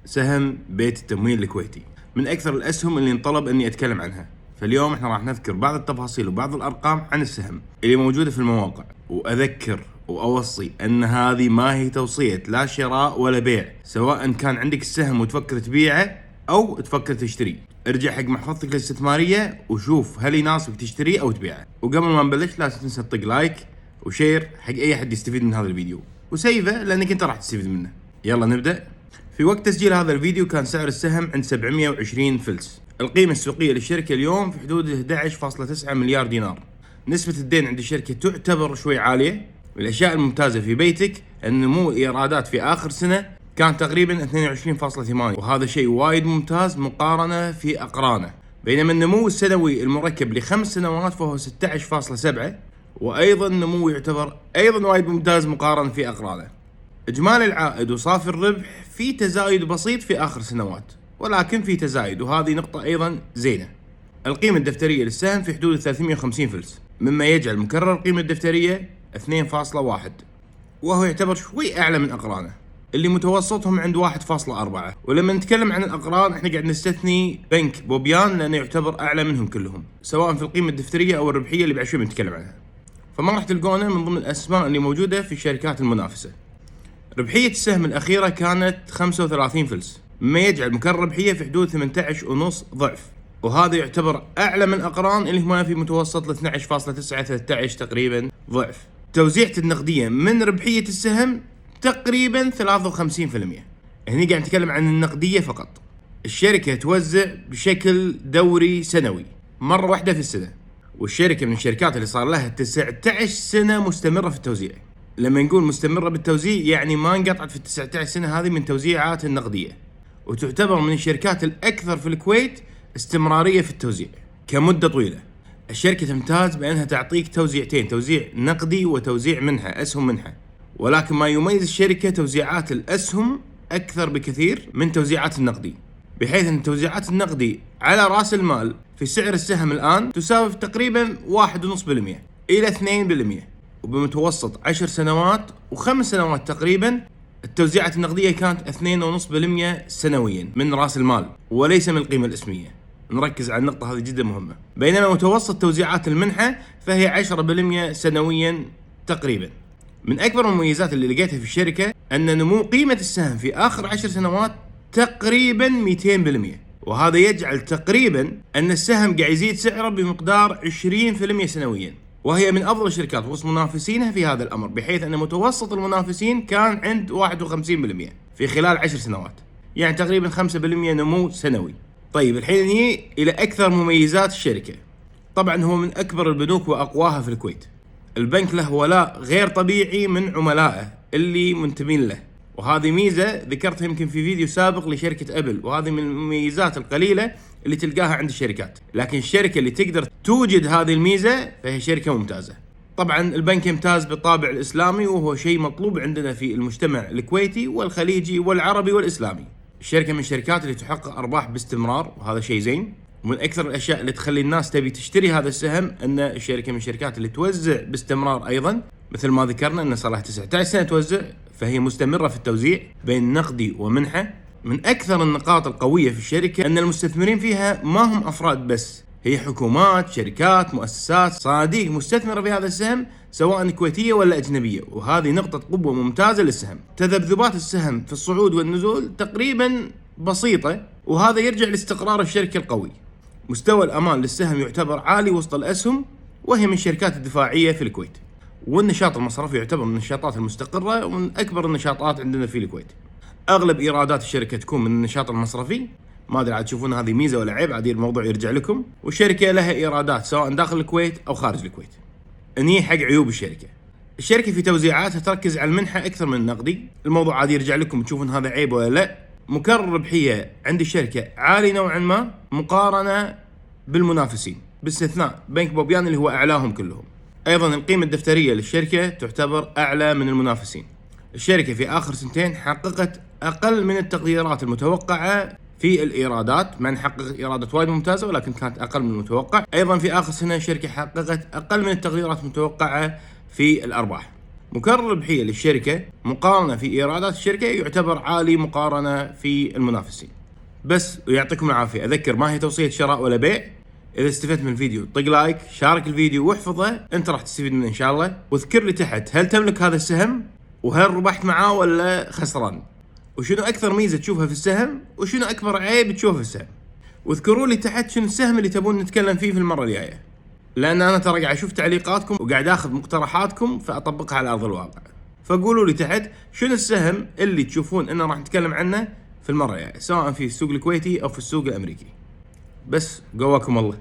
سهم بيت التمويل الكويتي من أكثر الأسهم اللي انطلب أني أتكلم عنها. فاليوم احنا راح نذكر بعض التفاصيل وبعض الأرقام عن السهم اللي موجودة في المواقع، وأذكر وأوصي أن هذه ما هي توصية لا شراء ولا بيع، سواء كان عندك السهم وتفكر تبيعه أو تفكر تشتريه. ارجع حق محفظتك الاستثمارية وشوف هل يناسبك تشتريه أو تبيعه. وقبل ما نبلش لا تنسى تطق لايك وشير حق أي أحد يستفيد من هذا الفيديو، وسيفه لأنك أنت راح تستفيد منه. يلا نبدأ. في وقت تسجيل هذا الفيديو كان سعر السهم عند 720 فلس. القيمة السوقية للشركة اليوم في حدود 11.9 مليار دينار. نسبة الدين عند الشركة تعتبر شوي عالية. والأشياء الممتازة في بيتك أن نمو الإيرادات في آخر سنة كان تقريبا 22.8، وهذا شيء وايد ممتاز مقارنة في أقرانه. بينما النمو السنوي المركب ل5 سنوات فهو 16.7، وأيضا النمو يعتبر أيضا وايد ممتاز مقارنة في أقرانه. إجمالي العائد وصافي الربح في تزايد بسيط في آخر سنوات، ولكن في تزايد، وهذه نقطة أيضا زينة. القيمة الدفترية للسهم في حدود 350 فلس، مما يجعل مكرر القيمة الدفترية 2.1، وهو يعتبر شوي أعلى من أقرانه اللي متوسطهم عند 1.4. ولما نتكلم عن الأقران احنا قاعد نستثني بنك بوبيان لأنه يعتبر أعلى منهم كلهم، سواء في القيمة الدفترية أو الربحية اللي بعد شوي بنتكلم عنها. فما راح تلقونه من ضمن الأسماء اللي موجودة في الشركات المنافسة. ربحية السهم الأخيرة كانت 35 فلس، مما يجعل مكرر ربحية في حدود 18.5 ضعف، وهذا يعتبر أعلى من أقران اللي هم في متوسط 12.9 13 تقريبا ضعف. توزيعة النقدية من ربحية السهم تقريبا 53%. هني قاعد نتكلم عن النقدية فقط. الشركة توزع بشكل دوري سنوي مرة واحدة في السنة، والشركة من الشركات اللي صار لها 19 سنة مستمرة في التوزيع. لما نقول مستمرة بالتوزيع يعني ما انقطعت في 19 سنة هذه من توزيعات النقدية، وتعتبر من الشركات الأكثر في الكويت استمرارية في التوزيع كمدة طويلة. الشركة تمتاز بأنها تعطيك توزيعتين، توزيع نقدي وتوزيع منحة، أسهم منحة. ولكن ما يميز الشركة توزيعات الأسهم أكثر بكثير من توزيعات النقدي، بحيث أن توزيعات النقدي على رأس المال في سعر السهم الآن تساوي تقريبا 1.5% إلى 2%، وبمتوسط 10 سنوات و5 سنوات تقريبا التوزيعات النقدية كانت 2.5% سنويا من رأس المال وليس من القيمة الاسمية. نركز على النقطة هذه جدا مهمة. بينما متوسط توزيعات المنحة فهي 10% سنويا تقريبا. من أكبر المميزات اللي لقيتها في الشركة أن نمو قيمة السهم في آخر 10 سنوات تقريبا 200%، وهذا يجعل تقريبا أن السهم قاعد يزيد سعره بمقدار 20% سنويا، وهي من أفضل الشركات وسط منافسينها في هذا الأمر، بحيث أن متوسط المنافسين كان عند 51% في خلال 10 سنوات، يعني تقريبا 5% نمو سنوي. طيب الحين نجي إلى أكثر مميزات الشركة. طبعا هو من أكبر البنوك وأقواها في الكويت. البنك له ولاء غير طبيعي من عملائه اللي منتمين له، وهذه ميزة ذكرتها يمكن في فيديو سابق لشركة أبل، وهذه من المميزات القليلة اللي تلقاها عند الشركات. لكن الشركة اللي تقدر توجد هذه الميزة فهي شركة ممتازة. طبعا البنك يمتاز بالطابع الإسلامي، وهو شيء مطلوب عندنا في المجتمع الكويتي والخليجي والعربي والإسلامي. الشركة من الشركات اللي تحقق أرباح باستمرار، وهذا شيء زين. ومن أكثر الأشياء اللي تخلي الناس تبي تشتري هذا السهم أن الشركة من الشركات اللي توزع باستمرار أيضا، مثل ما ذكرنا أن صار لها 19 سنة توزع، فهي مستمرة في التوزيع بين نقدي ومنحة. من أكثر النقاط القوية في الشركة أن المستثمرين فيها ما هم أفراد بس، هي حكومات، شركات، مؤسسات، صناديق مستثمرة في هذا السهم سواء كويتية ولا أجنبية، وهذه نقطة قوة ممتازة للسهم. تذبذبات السهم في الصعود والنزول تقريبا بسيطة، وهذا يرجع لاستقرار الشركة القوي. مستوى الأمان للسهم يعتبر عالي وسط الأسهم، وهي من الشركات الدفاعية في الكويت. والنشاط المصرفي يعتبر من النشاطات المستقرة ومن أكبر النشاطات عندنا في الكويت. أغلب إيرادات الشركة تكون من النشاط المصرفي، ما أدري عاد تشوفون هذه ميزة ولا عيب، عاد الموضوع يرجع لكم. والشركة لها إيرادات سواء داخل الكويت أو خارج الكويت. انهي حق عيوب الشركة. الشركة في توزيعاتها تركز على المنحة أكثر من النقدي، الموضوع عاد يرجع لكم تشوفون هذا عيب ولا لا. مكرر ربحية عند الشركة عالي نوعا ما مقارنة بالمنافسين، باستثناء بنك بوبيان اللي هو أعلاهم كلهم. أيضا القيمة الدفترية للشركة تعتبر أعلى من المنافسين. الشركة في آخر سنتين حققت أقل من التقديرات المتوقعة في الإيرادات، مع أن حققت إيرادات وايد ممتازة ولكن كانت أقل من المتوقع. أيضا في آخر سنة الشركة حققت أقل من التقديرات المتوقعة في الأرباح. مقرر الربحية للشركة مقارنة في إيرادات الشركة يعتبر عالي مقارنة في المنافسين. بس ويعطيكم العافية، أذكر ما هي توصية شراء ولا بيع. إذا استفدت من الفيديو طق لايك، شارك الفيديو واحفظه، أنت راح تستفيد منه إن شاء الله. واذكر لي تحت هل تملك هذا السهم؟ وهل ربحت معاه ولا خسران؟ وشنو أكثر ميزة تشوفها في السهم؟ وشنو أكبر عيب تشوفه في السهم؟ واذكروا لي تحت شنو السهم اللي تبون نتكلم فيه في المرة الجاية، لأن أنا ترى قاعد أشوف تعليقاتكم وقاعد أخذ مقترحاتكم فأطبقها على أرض الواقع. فقولوا لي تحت شنو السهم اللي تشوفون إنه راح نتكلم عنه في المرة الجاية، سواء في السوق الكويتي أو في السوق الأمريكي. بس قواكم الله.